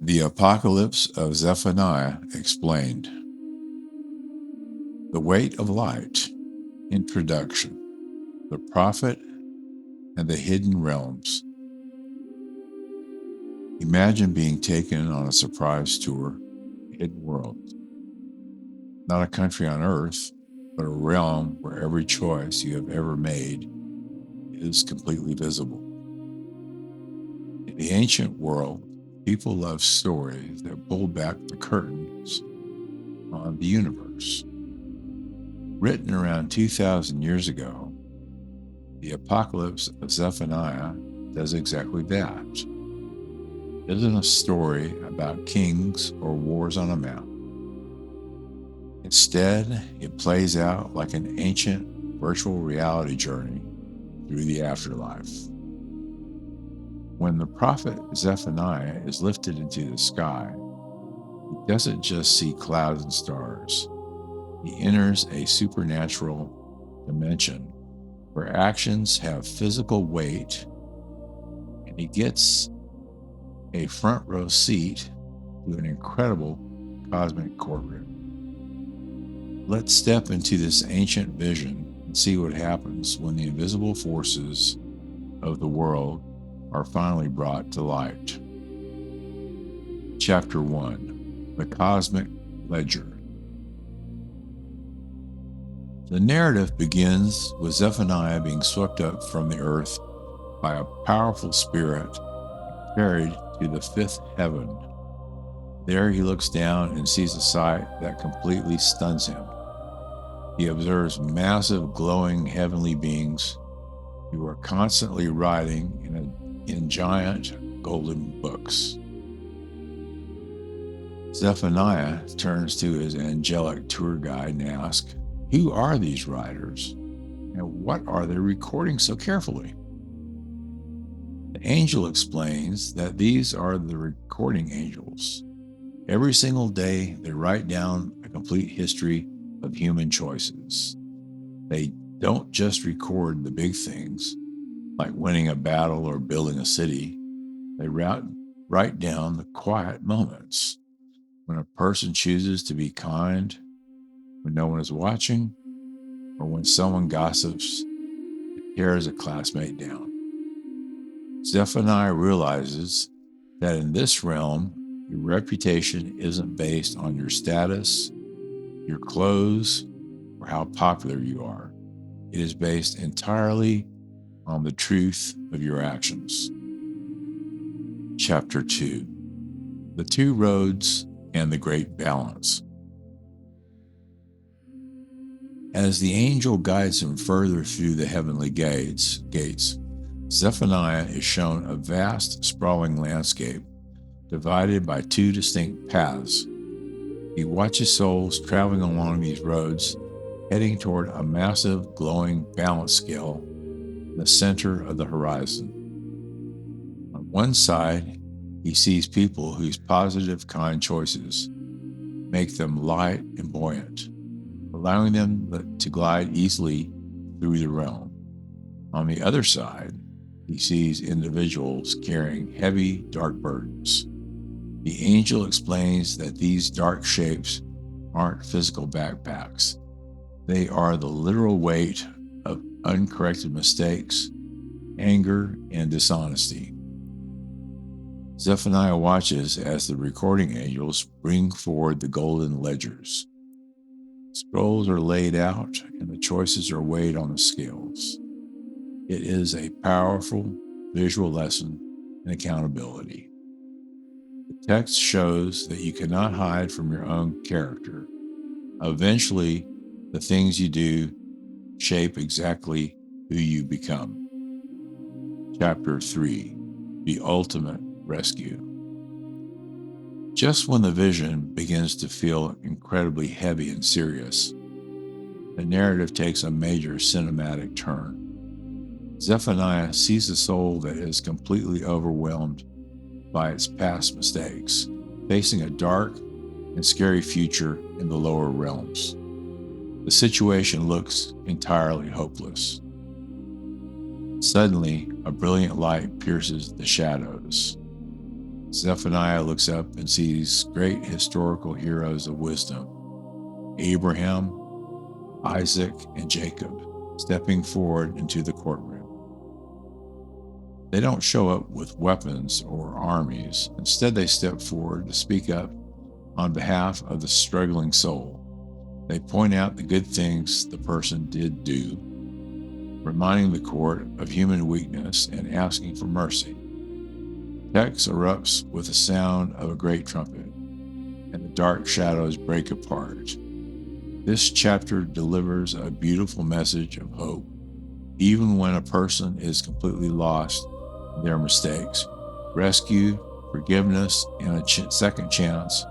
The Apocalypse of Zephaniah explained. The Weight of Light. Introduction. The Prophet and the Hidden Realms. Imagine being taken on a surprise tour, hidden world. Not a country on earth, but a realm where every choice you have ever made is completely visible. In the ancient world, people loved stories that pulled back the curtains on the universe. Written around 2,000 years ago, the Apocalypse of Zephaniah does exactly that. It isn't a story about kings or wars on a map. Instead, it plays out like an ancient virtual reality journey through the afterlife. When the prophet Zephaniah is lifted into the sky, he doesn't just see clouds and stars. He enters a supernatural dimension where actions have physical weight, and he gets a front row seat to an incredible cosmic courtroom. Let's step into this ancient vision and see what happens when the invisible forces of the world are finally brought to light. Chapter 1. The Cosmic Ledger. The narrative begins with Zephaniah being swept up from the earth by a powerful spirit and carried to the fifth heaven. There he looks down and sees a sight that completely stuns him. He observes massive glowing heavenly beings who are constantly writing in giant golden books. Zephaniah turns to his angelic tour guide and asks, "Who are these writers? And what are they recording so carefully?" The angel explains that these are the recording angels. Every single day, they write down a complete history of human choices. They don't just record the big things, like winning a battle or building a city. They write down the quiet moments when a person chooses to be kind, when no one is watching, or when someone gossips and tears a classmate down. Zephaniah realizes that in this realm, your reputation isn't based on your status, your clothes, or how popular you are. It is based entirely on the truth of your actions. Chapter 2. The Two Roads and the Great Balance. As the angel guides him further through the heavenly gates, Zephaniah is shown a vast, sprawling landscape divided by two distinct paths. He watches souls traveling along these roads, heading toward a massive, glowing balance scale in the center of the horizon. On one side, he sees people whose positive, kind choices make them light and buoyant, allowing them to glide easily through the realm. On the other side, he sees individuals carrying heavy, dark burdens. The angel explains that these dark shapes aren't physical backpacks. They are the literal weight of uncorrected mistakes, anger, and dishonesty. Zephaniah watches as the recording angels bring forward the golden ledgers. Scrolls are laid out and the choices are weighed on the scales. It is a powerful visual lesson in accountability. The text shows that you cannot hide from your own character. Eventually, the things you do shape exactly who you become. Chapter 3. The Ultimate Rescue. Just when the vision begins to feel incredibly heavy and serious, the narrative takes a major cinematic turn. Zephaniah sees a soul that is completely overwhelmed by its past mistakes, facing a dark and scary future in the lower realms. The situation looks entirely hopeless. Suddenly, a brilliant light pierces the shadows. Zephaniah looks up and sees great historical heroes of wisdom, Abraham, Isaac, and Jacob, stepping forward into the courtroom. They don't show up with weapons or armies. Instead, they step forward to speak up on behalf of the struggling soul. They point out the good things the person did do, reminding the court of human weakness and asking for mercy. Text erupts with the sound of a great trumpet, and the dark shadows break apart. This chapter delivers a beautiful message of hope, even when a person is completely lost in their mistakes. Rescue, forgiveness, and a second chance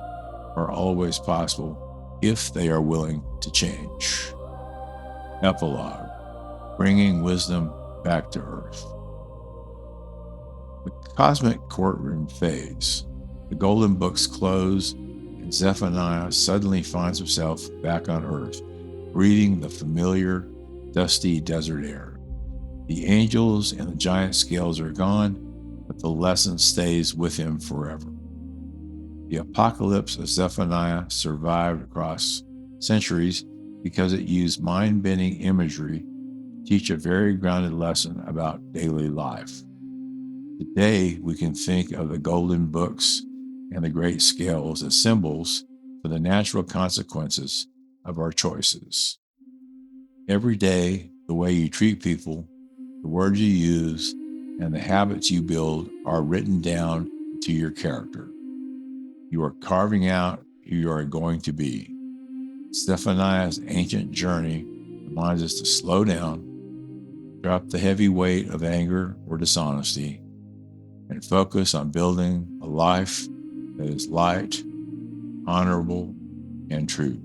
are always possible if they are willing to change. Epilogue, bringing wisdom back to earth. The cosmic courtroom fades. The golden books close, and Zephaniah suddenly finds himself back on earth, breathing the familiar, dusty desert air. The angels and the giant scales are gone, but the lesson stays with him forever. The Apocalypse of Zephaniah survived across centuries because it used mind-bending imagery to teach a very grounded lesson about daily life. Today, we can think of the golden books and the great scales as symbols for the natural consequences of our choices. Every day, the way you treat people, the words you use, and the habits you build are written down into your character. You are carving out who you are going to be. Zephaniah's ancient journey reminds us to slow down, drop the heavy weight of anger or dishonesty, and focus on building a life that is light, honorable, and true.